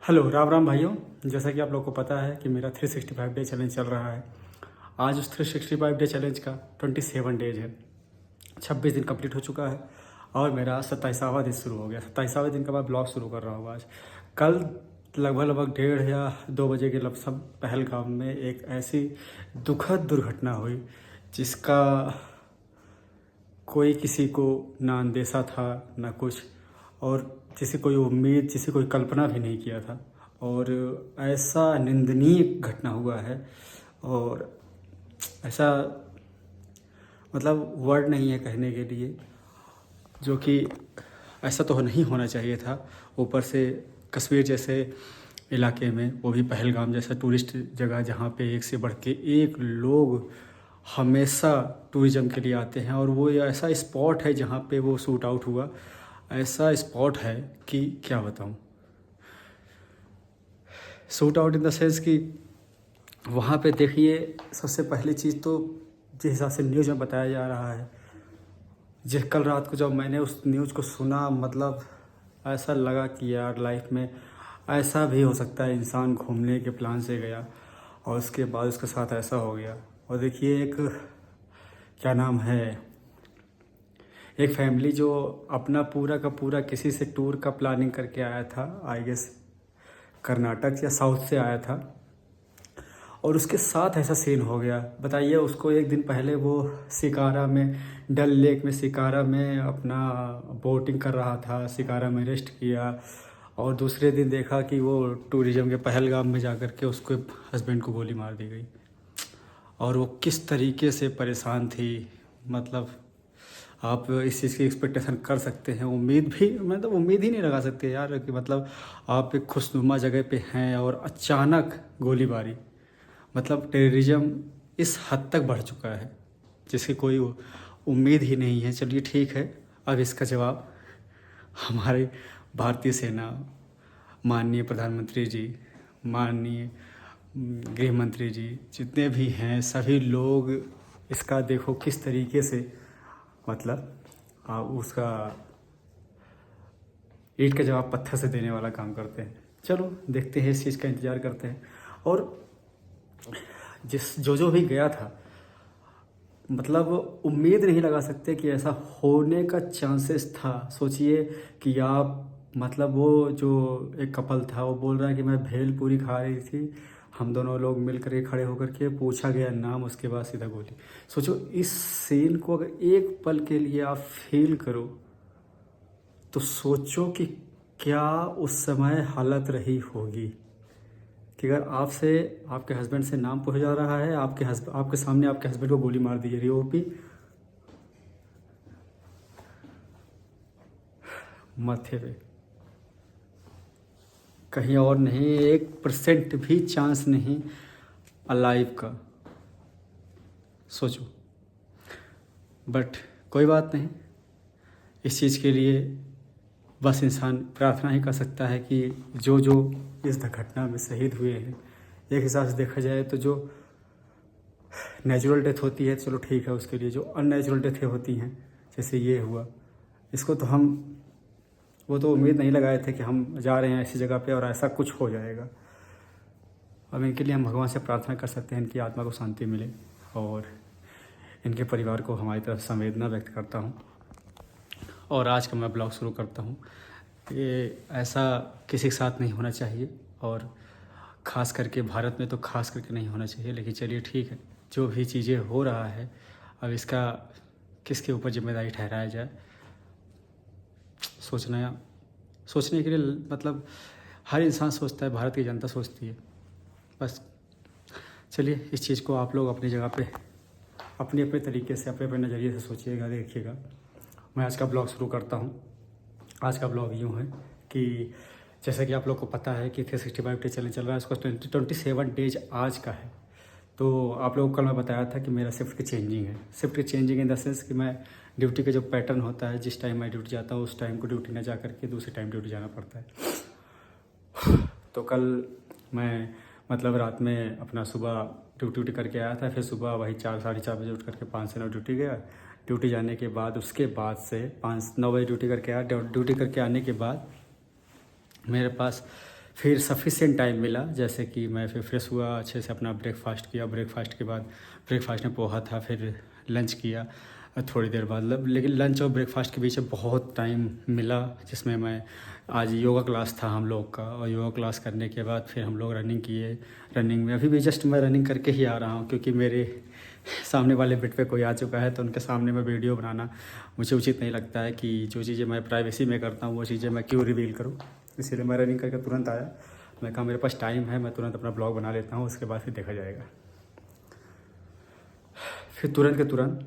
Hello Ram Ram भाइयों। जैसा कि आप लोग को पता है कि मेरा 365 डे चैलेंज चल रहा है। आज उस 365 डे चैलेंज का 27 डेज है। 26 दिन कंप्लीट हो चुका है और मेरा 27वां दिन शुरू हो गया। 27वें दिन का मैं ब्लॉग शुरू कर रहा हूँ आज। कल लगभग 1:30 या 2 बजे के लमसम पहलगाम में एक ऐसी दुखद दुर्घटना हुई जिसका कोई किसी को ना अंदेशा था ना कुछ, और जिसे कोई उम्मीद, जिसे कोई कल्पना भी नहीं किया था। और ऐसा निंदनीय घटना हुआ है और ऐसा मतलब वर्ड नहीं है कहने के लिए, जो कि ऐसा तो नहीं होना चाहिए था। ऊपर से कश्मीर जैसे इलाके में, वो भी पहलगाम जैसा टूरिस्ट जगह जहाँ पे एक से बढ़ के एक लोग हमेशा टूरिज़्म के लिए आते हैं, और वो ऐसा स्पॉट है जहाँ पे वो शूट आउट हुआ। ऐसा स्पॉट है कि क्या बताऊँ। Shoot out in the sense कि वहाँ पे देखिए, सबसे पहली चीज़ तो जिस हिसाब से न्यूज़ में बताया जा रहा है, जिस कल रात को जब मैंने उस न्यूज़ को सुना, मतलब ऐसा लगा कि यार लाइफ में ऐसा भी हो सकता है। इंसान घूमने के प्लान से गया और उसके बाद उसके साथ ऐसा हो गया। और देखिए, एक क्या नाम है, एक फैमिली जो अपना पूरा का पूरा किसी से टूर का प्लानिंग करके आया था, आई गेस कर्नाटक या साउथ से आया था, और उसके साथ ऐसा सीन हो गया। बताइए, उसको एक दिन पहले वो शिकारा में, डल लेक में शिकारा में अपना बोटिंग कर रहा था, शिकारा में रेस्ट किया, और दूसरे दिन देखा कि वो टूरिज़्म के पहलगाम में जा कर के उसके हस्बैंड को गोली मार दी गई। और वो किस तरीके से परेशान थी, मतलब आप इस चीज़ की एक्सपेक्टेशन कर सकते हैं। उम्मीद भी, मतलब उम्मीद ही नहीं लगा सकते यार कि मतलब आप एक खुशनुमा जगह पे हैं और अचानक गोलीबारी। मतलब टेररिज्म इस हद तक बढ़ चुका है जिसकी कोई उम्मीद ही नहीं है। चलिए ठीक है, अब इसका जवाब हमारे भारतीय सेना, माननीय प्रधानमंत्री जी, माननीय गृह मंत्री जी, जितने भी हैं सभी लोग इसका देखो किस तरीके से, मतलब उसका ईंट का जवाब पत्थर से देने वाला काम करते हैं। चलो देखते हैं, इस चीज़ का इंतज़ार करते हैं। और जो भी गया था, मतलब उम्मीद नहीं लगा सकते कि ऐसा होने का चांसेस था। सोचिए कि आप, मतलब वो जो एक कपल था वो बोल रहा है कि मैं भेल पूरी खा रही थी, हम दोनों लोग मिल करके खड़े होकर के, पूछा गया नाम, उसके बाद सीधा गोली। सोचो इस सीन को अगर एक पल के लिए आप फील करो तो सोचो कि क्या उस समय हालत रही होगी कि अगर आपसे, आपके हस्बैंड से नाम पूछा जा रहा है, आपके सामने आपके हस्बैंड को गोली मार दी जा रही है, वो भी माथे पे, कहीं और नहीं, 1% भी चांस नहीं अलाइव का। सोचो, बट कोई बात नहीं। इस चीज़ के लिए बस इंसान प्रार्थना ही कर सकता है कि जो जो इस घटना में शहीद हुए हैं, एक हिसाब से देखा जाए तो जो नेचुरल डेथ होती है चलो ठीक है, उसके लिए जो अननेचुरल डेथें होती हैं जैसे ये हुआ, इसको तो हम, वो तो उम्मीद नहीं लगाए थे कि हम जा रहे हैं ऐसी जगह पे और ऐसा कुछ हो जाएगा। अब इनके लिए हम भगवान से प्रार्थना कर सकते हैं, इनकी आत्मा को शांति मिले, और इनके परिवार को हमारी तरफ संवेदना व्यक्त करता हूँ। और आज का मैं ब्लॉग शुरू करता हूँ। ये ऐसा किसी के साथ नहीं होना चाहिए, और ख़ास करके भारत में तो ख़ास करके नहीं होना चाहिए। लेकिन चलिए ठीक है, जो भी चीज़ें हो रहा है, अब इसका किसके ऊपर जिम्मेदारी ठहराया जाए, सोचने के लिए, मतलब हर इंसान सोचता है, भारत की जनता सोचती है। बस चलिए, इस चीज़ को आप लोग अपनी जगह पे अपने अपने तरीके से, अपने अपने नज़रिए से सोचिएगा, देखिएगा। मैं आज का ब्लॉग शुरू करता हूँ। आज का ब्लॉग यूँ है कि जैसा कि आप लोग को पता है कि 365 डे चैलेंज चल रहा है, उसका 27 डेज आज का है। तो आप लोगों को कल मैं बताया था कि मेरा शिफ्ट की चेंजिंग है। शिफ्ट की चेंजिंग इन द सेंस कि मैं ड्यूटी का जो पैटर्न होता है, जिस टाइम मैं ड्यूटी जाता हूँ उस टाइम को ड्यूटी ना जा करके दूसरे टाइम ड्यूटी जाना पड़ता है। तो कल मैं, मतलब रात में अपना सुबह ड्यूटी करके आया था, फिर सुबह वही 4 साढ़े 4 बजे उठ करके 5 से 9 ड्यूटी गया। ड्यूटी जाने के बाद, उसके बाद से 5-9 बजे ड्यूटी करके आया। ड्यूटी करके आने के बाद मेरे पास फिर सफिशिएंट टाइम मिला, जैसे कि मैं फिर फ्रेश हुआ, अच्छे से अपना ब्रेकफास्ट किया। ब्रेकफास्ट के बाद, ब्रेकफास्ट में पोहा था, फिर लंच किया थोड़ी देर बाद। लेकिन लंच और ब्रेकफास्ट के बीच में बहुत टाइम मिला, जिसमें मैं आज योगा क्लास था हम लोग का, और योगा क्लास करने के बाद फिर हम लोग रनिंग किए। रनिंग में अभी भी जस्ट मैं रनिंग करके ही आ रहा हूँ, क्योंकि मेरे सामने वाले बेड पे कोई आ चुका है, तो उनके सामने मैं वीडियो बनाना मुझे उचित नहीं लगता है कि जो चीज़ें मैं प्राइवेसी में करता हूँ वो चीज़ें मैं क्यों रिवील करूँ। इसीलिए मैं रनिंग करके तुरंत आया। मैं कहा मेरे पास टाइम है, मैं तुरंत अपना ब्लॉग बना लेता हूँ, उसके बाद फिर देखा जाएगा। फिर तुरंत के तुरंत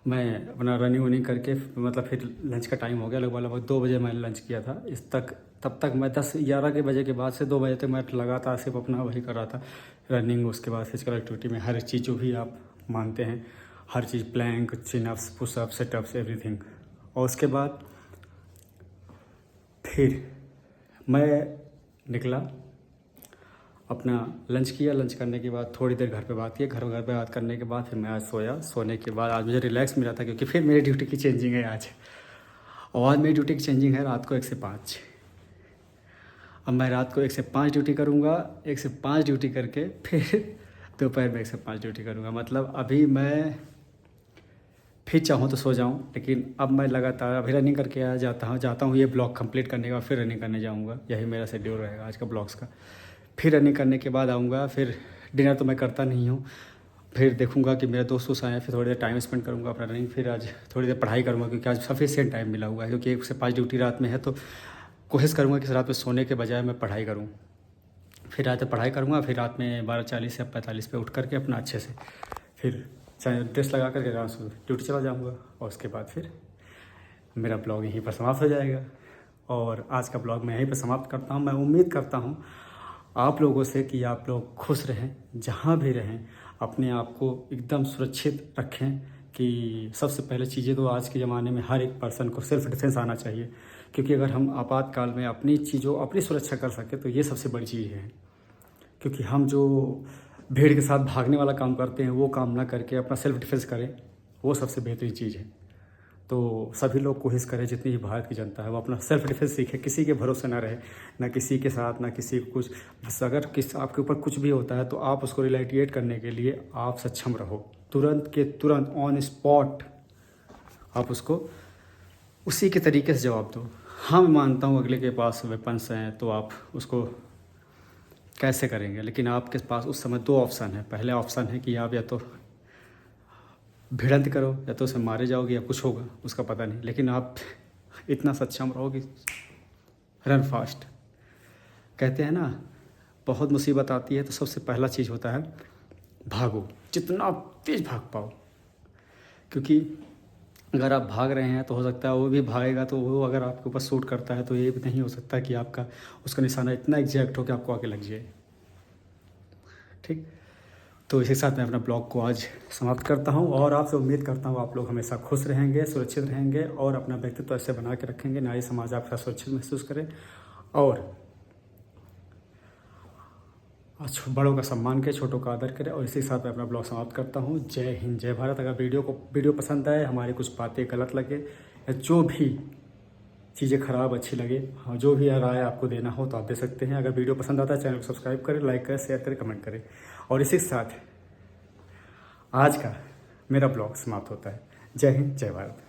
मैं अपना रनिंग वनिंग करके, मतलब फिर लंच का टाइम हो गया, लगभग 2 बजे मैंने लंच किया था। तब तक मैं 10-11 के बजे के बाद से 2 बजे तक मैं लगातार सिर्फ अपना वही कर रहा था, रनिंग। उसके बाद फिजिकल एक्टिविटी में हर चीज़ जो भी आप मानते हैं, हर चीज़, plank, chinups, pushups, situps, everything. और उसके बाद फिर मैं निकला, अपना लंच किया। लंच करने के बाद थोड़ी देर घर पे बात किया। घर पे बात करने के बाद फिर मैं आज सोया। सोने के बाद आज मुझे रिलैक्स मिला था, क्योंकि फिर मेरी ड्यूटी की चेंजिंग है आज। और आज मेरी ड्यूटी की चेंजिंग है रात को 1 से 5। अब मैं रात को 1 से 5 ड्यूटी करूँगा। 1 से 5 ड्यूटी करके फिर दोपहर में 1 से 5 ड्यूटी करूँगा। मतलब अभी मैं फिर चाहूँ तो सो जाऊँ, लेकिन अब मैं लगातार अभी रनिंग करके जाता हूँ ये ब्लॉग कंप्लीट करने के बाद फिर रनिंग करने जाऊँगा। यही मेरा शेड्यूल रहेगा आज का ब्लॉग्स का। फिर रनिंग करने के बाद आऊँगा, फिर डिनर तो मैं करता नहीं हूँ। फिर देखूँगा कि मेरे दोस्त आए हैं, फिर थोड़ी देर टाइम स्पेंड करूँगा अपना रनिंग। फिर आज थोड़ी देर पढ़ाई करूँगा, क्योंकि आज सफिशिएंट टाइम मिला हुआ है, क्योंकि 1 से 5 ड्यूटी रात में है, तो कोशिश करूँगा कि रात में सोने के बजाय मैं पढ़ाई करूँ। फिर रात में पढ़ाई करूँगा, फिर रात में 12:40 या 45 पे उठ करके अपना अच्छे से फिर चाहे ड्रेस लगा करके आराम से ड्यूटी चला जाऊँगा। और उसके बाद फिर मेरा ब्लॉग यहीं पर समाप्त हो जाएगा। और आज का ब्लॉग मैं यहीं पर समाप्त करता हूँ। मैं उम्मीद करता हूँ आप लोगों से कि आप लोग खुश रहें, जहाँ भी रहें, अपने आप को एकदम सुरक्षित रखें। कि सबसे पहले चीज़ें तो आज के ज़माने में हर एक पर्सन को सेल्फ डिफेंस आना चाहिए, क्योंकि अगर हम आपातकाल में अपनी सुरक्षा कर सकें तो ये सबसे बड़ी चीज़ है। क्योंकि हम जो भीड़ के साथ भागने वाला काम करते हैं, वो काम ना करके अपना सेल्फ डिफेंस करें, वो सबसे बेहतरीन चीज़ है। तो सभी लोग कोशिश करें, जितनी भी भारत की जनता है वो अपना सेल्फ डिफेंस सीखे, किसी के भरोसे ना रहे, ना किसी के साथ, ना किसी को कुछ। बस अगर आपके ऊपर कुछ भी होता है तो आप उसको रिलेटिएट करने के लिए आप सक्षम रहो। तुरंत के तुरंत ऑन स्पॉट आप उसको उसी के तरीके से जवाब दो। हाँ, मैं मानता हूँ अगले के पास वेपन्स हैं तो आप उसको कैसे करेंगे, लेकिन आपके पास उस समय 2 ऑप्शन है। पहले ऑप्शन है कि आप या तो भिड़ंत करो, या तो उसे मारे जाओगे, या कुछ होगा उसका पता नहीं, लेकिन आप इतना सक्षम रहो कि रन फास्ट। कहते हैं ना, बहुत मुसीबत आती है तो सबसे पहला चीज़ होता है भागो, जितना तेज़ भाग पाओ। क्योंकि अगर आप भाग रहे हैं तो हो सकता है वो भी भागेगा, तो वो अगर आपके ऊपर शूट करता है तो ये भी नहीं हो सकता कि आपका उसका निशाना इतना एग्जैक्ट हो कि आपको आके लग जाए। ठीक, तो इसी के साथ मैं अपना ब्लॉग को आज समाप्त करता हूं, और आपसे उम्मीद करता हूं आप लोग हमेशा खुश रहेंगे, सुरक्षित रहेंगे, और अपना व्यक्तित्व ऐसे बना के रखेंगे, नारी समाज आपका सुरक्षित महसूस करे, और बड़ों का सम्मान करें, छोटों का आदर करें। और इसी के साथ मैं अपना ब्लॉग समाप्त करता हूं। जय हिंद, जय भारत। अगर वीडियो पसंद आए, हमारी कुछ बातें गलत लगे, या जो भी चीज़ें ख़राब अच्छी लगे, हाँ, जो भी राय आपको देना हो तो आप दे सकते हैं। अगर वीडियो पसंद आता है चैनल को सब्सक्राइब करें, लाइक करें, शेयर करें, कमेंट करें। और इसी के साथ आज का मेरा ब्लॉग समाप्त होता है। जय हिंद, जय भारत।